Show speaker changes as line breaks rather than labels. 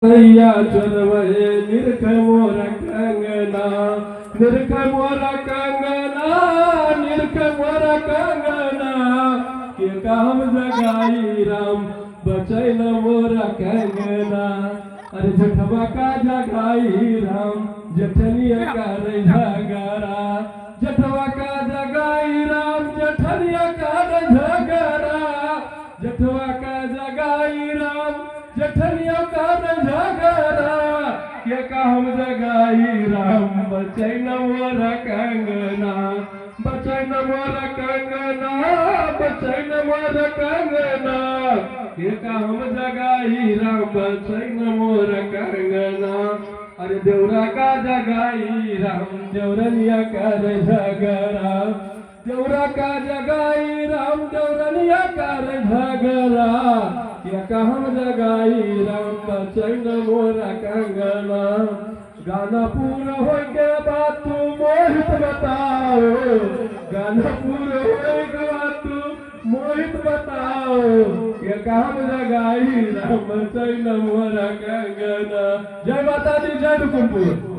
या चरवये निरख मोर कंगना निरख मोर कंगना निरख मोर कंगना के काम जगाई राम बचैन मोर कंगना अरे जठवा का जगाई राम जठनिया का रे झगड़ा जठवा का जगाई राम जठनिया का रे झगड़ा जठवा का जगाई राम जठनिया का रे झगड़ा के काम जगाई राम बचैन मोर कंगना बचैन मोर कंगना बचैन मोर कंगना के काम जगाई राम बचैन मोर कंगना अरे देवरा का जगाई राम देवरनिया का रे झगड़ा देवरा का जगाई राम देवरनिया का रे झगड़ा के काम जगाई राम बचैन मोर कंगना गाना पूरा हो के बात तू मोहित बताओ गाना पूरा हो के बात तू मोहित बताओ ये काम जगाई राम बचैन मोर कंगना। जय माता दी जय रुकुमपुर।